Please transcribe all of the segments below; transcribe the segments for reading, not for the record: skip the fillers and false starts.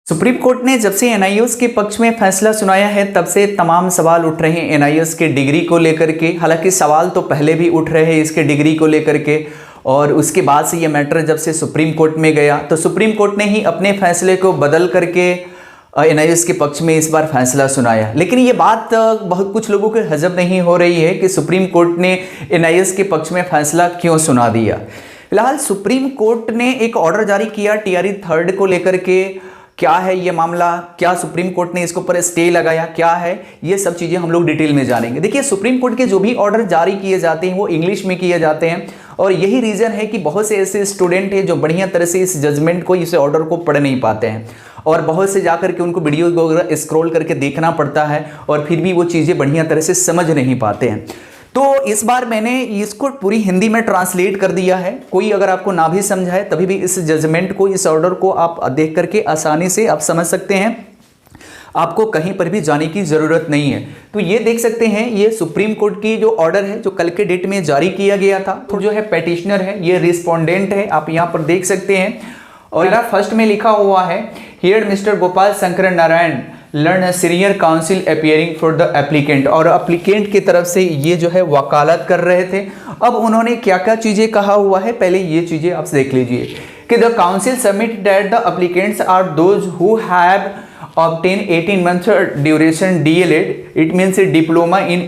Supreme court ने जब से एनआईओएस के पक्ष में फैसला सुनाया है तब से तमाम सवाल उठ रहे हैं एनआईओएस के डिग्री को लेकर के। हालांकि सवाल तो पहले भी उठ रहे हैं इसके डिग्री को लेकर के, और उसके बाद से ये मैटर जब से सुप्रीम कोर्ट में गया तो सुप्रीम कोर्ट ने ही अपने फैसले को बदल करके एनआईओएस के पक्ष में इस बार फैसला सुनाया। लेकिन ये बात बहुत कुछ लोगों को हजम नहीं हो रही है कि सुप्रीम कोर्ट ने एनआईओएस के पक्ष में फैसला क्यों सुना दिया। फिलहाल सुप्रीम कोर्ट ने एक ऑर्डर जारी किया टीआरई 3 को लेकर के। क्या है ये मामला, क्या सुप्रीम कोर्ट ने इसके ऊपर स्टे लगाया, क्या है, ये सब चीज़ें हम लोग डिटेल में जानेंगे। देखिए, सुप्रीम कोर्ट के जो भी ऑर्डर जारी किए जाते हैं वो इंग्लिश में किए जाते हैं, और यही रीज़न है कि बहुत से ऐसे स्टूडेंट हैं जो बढ़िया तरह से इस जजमेंट को, इस ऑर्डर को पढ़ नहीं पाते हैं, और बहुत से जाकर के उनको वीडियो वगैरह स्क्रॉल करके देखना पड़ता है और फिर भी वो चीज़ें बढ़िया तरह से समझ नहीं पाते हैं। तो इस बार मैंने इसको पूरी हिंदी में ट्रांसलेट कर दिया है। कोई अगर आपको ना भी समझाए तभी भी इस जजमेंट को, इस ऑर्डर को आप देख करके आसानी से आप समझ सकते हैं, आपको कहीं पर भी जाने की ज़रूरत नहीं है। तो ये देख सकते हैं, ये सुप्रीम कोर्ट की जो ऑर्डर है जो कल के डेट में जारी किया गया था। तो जो है पेटिशनर है, ये रिस्पोंडेंट है, आप यहाँ पर देख सकते हैं। और यहाँ फर्स्ट में लिखा हुआ है, here mister Gopal Shankar Narayan learn senior council appearing for the applicant. और एप्लीकेंट की तरफ से ये जो है वकालत कर रहे थे। अब उन्होंने क्या क्या चीज़ें कहा हुआ है, पहले ये चीज़ें आप देख लीजिए कि the council submit that the applicants are those who have obtained 18 months duration DLED, it means diploma in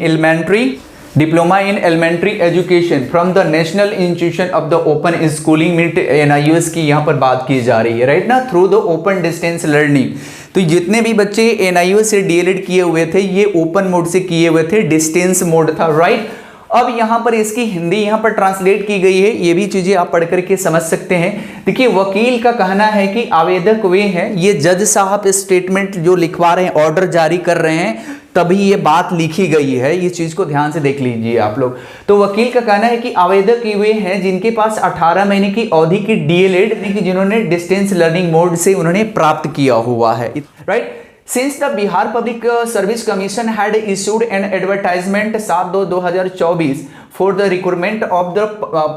elementary education from the National Institution of the Open Schooling, meet NIOS की यहाँ पर बात की जा रही है, राइट ना, through the open distance learning. तो जितने भी बच्चे NIOS से DLED किए हुए थे ये ओपन मोड से किए हुए थे, डिस्टेंस मोड था, राइट। अब यहाँ पर इसकी हिंदी यहाँ पर ट्रांसलेट की गई है, ये भी चीज़ें आप पढ़ करके समझ सकते हैं। देखिए, वकील का कहना है कि आवेदक वे हैं, ये जज साहब स्टेटमेंट जो लिखवा रहे हैं, ऑर्डर जारी कर रहे हैं, तभी ये बात लिखी गई है। ये चीज़ को ध्यान से देख लीजिए आप लोग। तो वकील का कहना है कि आवेदक वे हैं जिनके पास 18 महीने की अवधि की DLED, यानी कि जिन्होंने डिस्टेंस लर्निंग मोड से उन्होंने प्राप्त किया हुआ है, right. Since the Bihar Public Service Commission had issued an advertisement 7/2/2024 for the recruitment of the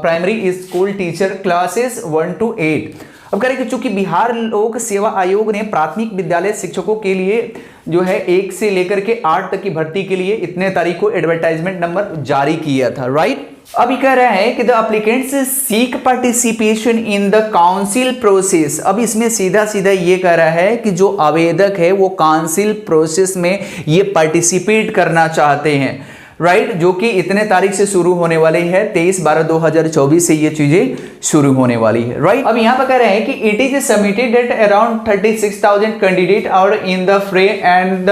primary school teacher classes 1 to 8। अब कह रहे कि चूंकि बिहार लोक सेवा आयोग ने प्राथमिक विद्यालय शिक्षकों के लिए जो है 1 से लेकर के 8 तक की भर्ती के लिए इतने तारीख को एडवर्टाइजमेंट नंबर जारी किया था, राइट। अभी कह रहा है कि the applicants seek participation in the council process. अब इसमें सीधा सीधा ये कह रहा है कि जो आवेदक है वो काउंसिल प्रोसेस में ये पार्टिसिपेट करना चाहते हैं, राइट, जो कि इतने तारीख से शुरू होने वाली है, 23/12/2024 से ये चीजें शुरू होने वाली है, राइट। अब यहाँ पर कह रहे हैं कि it is submitted at around 36,000 candidate और in the fray and the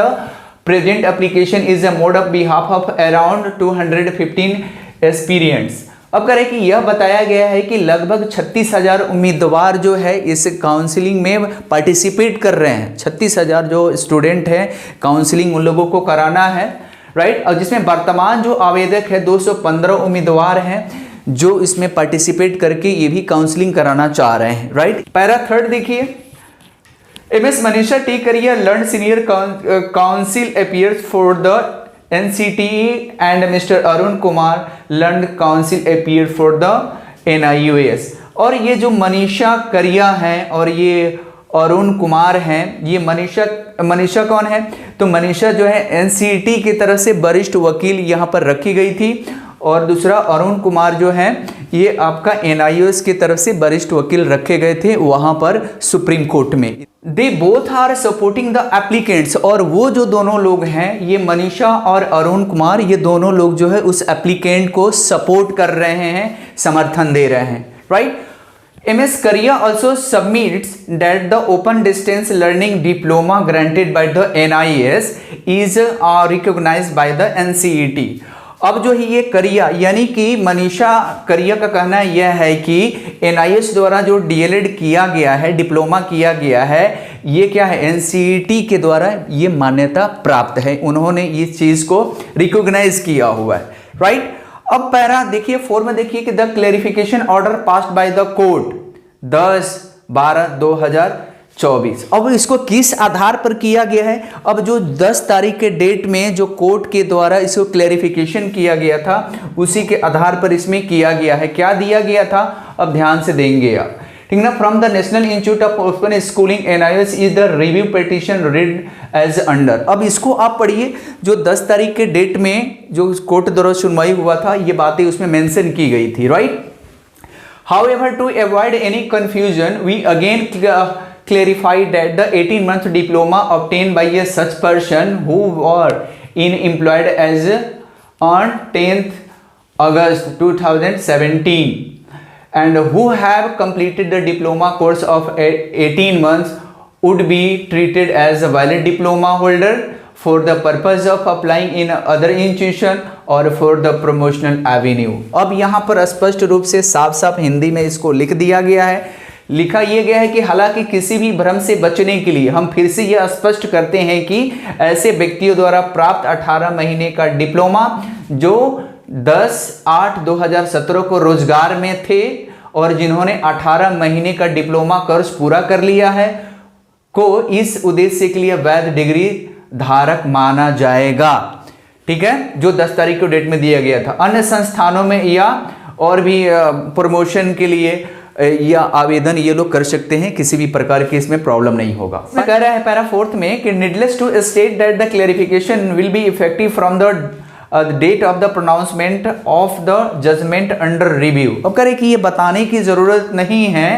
present application is a mode of behalf of around 215 aspirants. अब कह रहे हैं कि यह बताया गया है कि लगभग 36,000 उम्मीदवार जो है इस काउंसलिंग में पार्टिसिपेट कर रहे हैं। 36,000 जो स्टूडेंट हैं, काउंसलिंग उन लोगों को कराना है, राइट। और जिसमें वर्तमान जो आवेदक है 215 उम्मीदवार हैं जो इसमें पार्टिसिपेट करके ये भी काउंसलिंग कराना चाह रहे हैं, राइट। पैरा 3 देखिए, MS मनीषा टी करिया learn senior council appears for the NCTE and Mr. Arun Kumar learn council appear for the NIOS। और ये जो मनीषा करिया हैं और ये अरुण कुमार हैं, ये मनीषा कौन है, तो मनीषा जो है NCT की तरफ से वरिष्ठ वकील यहाँ पर रखी गई थी, और दूसरा अरुण कुमार जो है ये आपका NIOS की तरफ से वरिष्ठ वकील रखे गए थे वहाँ पर सुप्रीम कोर्ट में। They both are supporting the applicants. और वो जो दोनों लोग हैं, ये मनीषा और अरुण कुमार, ये दोनों लोग जो है उस एप्लीकेंट को सपोर्ट कर रहे हैं, समर्थन दे रहे हैं, right. MS Kariya also submits that the open distance learning diploma granted by the NIS is recognized by the NCET। अब जो है ये करिया यानी कि मनीषा करिया का कहना यह है कि NIS द्वारा जो DLED किया गया है, डिप्लोमा किया गया है, ये क्या है, NCET के द्वारा ये मान्यता प्राप्त है, उन्होंने इस चीज़ को रिकॉग्नाइज किया हुआ है, राइट। अब पैरा देखिए 4 में देखिए कि the clarification order passed by the court 10/12/2024। अब इसको किस आधार पर किया गया है, अब जो 10 तारीख के डेट में जो कोर्ट के द्वारा इसको क्लैरिफिकेशन किया गया था उसी के आधार पर इसमें किया गया है। क्या दिया गया था, अब ध्यान से देंगे आप। ठीक ना। From the national institute of open schooling NIOS is the review petition read as under. अब इसको आप पढ़िए, जो 10 तारीख के डेट में जो कोर्ट द्वारा सुनवाई हुआ था, ये बातें उसमें मेंशन की गई थी, right. However, to avoid any confusion, we again clarified that the 18-month diploma obtained by a such person who were employed as on 10th August 2017 and who have completed the diploma course of 18 months would be treated as a valid diploma holder for the purpose of applying in other institution और for the promotional avenue। अब यहाँ पर स्पष्ट रूप से साफ साफ हिंदी में इसको लिख दिया गया है। लिखा यह गया है कि हालांकि किसी भी भ्रम से बचने के लिए हम फिर से यह स्पष्ट करते हैं कि ऐसे व्यक्तियों द्वारा प्राप्त 18 महीने का डिप्लोमा जो 10/8/2017 को रोजगार में थे और जिन्होंने 18 महीने का डिप्लोमा कोर्स पूरा कर लिया है को इस उद्देश्य के लिए वैध डिग्री धारक माना जाएगा। ठीक है, जो 10 तारीख को डेट में दिया गया था। अन्य संस्थानों में या और भी प्रमोशन के लिए या आवेदन ये लोग कर सकते हैं, किसी भी प्रकार की इसमें प्रॉब्लम नहीं होगा। कह रहा है पैरा 4 में कि needless to state that the clarification will be effective from the date of the pronouncement of the judgment under review. अब कह रहे कि ये बताने की जरूरत नहीं है,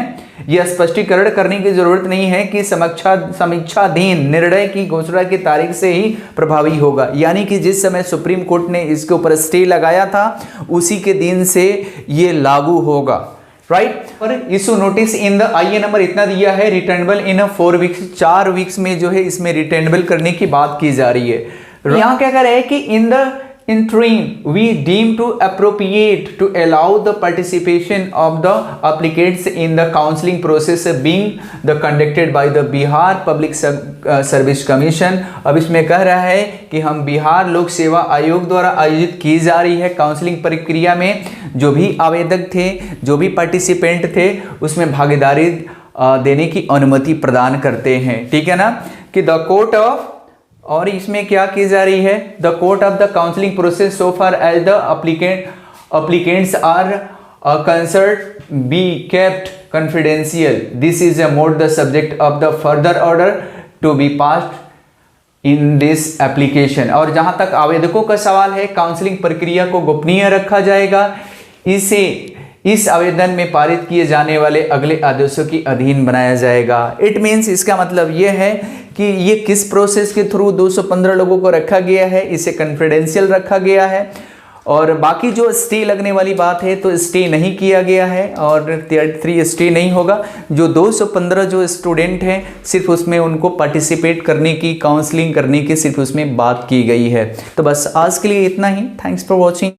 यह स्पष्टीकरण करने की जरूरत नहीं है कि समीक्षाधीन निर्णय की घोषणा की तारीख से ही प्रभावी होगा। यानी कि जिस समय सुप्रीम कोर्ट ने इसके ऊपर स्टे लगाया था उसी के दिन से ये लागू होगा, राइट। और इशू नोटिस इन द आईए नंबर इतना दिया है, रिटर्नेबल इन 4 वीक्स, 4 वीक्स में जो है इसमें रिटर्नेबल करने की बात की जा रही है। यहाँ क्या कह रहे हैं कि in the interim we deem to appropriate to allow the participation of the applicants in the counseling process being the conducted by the Bihar Public Service Commission। अब इसमें कह रहा है कि हम बिहार लोक सेवा आयोग द्वारा आयोजित की जा रही है काउंसलिंग प्रक्रिया में जो भी आवेदक थे, जो भी पार्टिसिपेंट थे, उसमें भागीदारी देने की अनुमति प्रदान करते हैं। ठीक है ना, कि द कोर्ट ऑफ, और इसमें क्या की जा रही है, the court of the counselling process so far as the applicants are concerned be kept confidential, this is a mode the subject of the further order to be passed in this application. और जहां तक आवेदकों का सवाल है, counselling प्रक्रिया को गोपनीय रखा जाएगा, इसे इस आवेदन में पारित किए जाने वाले अगले आदेशों की अधीन बनाया जाएगा। इट मीन्स, इसका मतलब यह है कि ये किस प्रोसेस के थ्रू 215 लोगों को रखा गया है, इसे कॉन्फिडेंशियल रखा गया है। और बाकी जो स्टे लगने वाली बात है तो स्टे नहीं किया गया है और Tier 3 स्टे नहीं होगा। जो 215 जो स्टूडेंट हैं सिर्फ उसमें उनको पार्टिसिपेट करने की, काउंसलिंग करने की सिर्फ उसमें बात की गई है। तो बस आज के लिए इतना ही। Thanks for watching.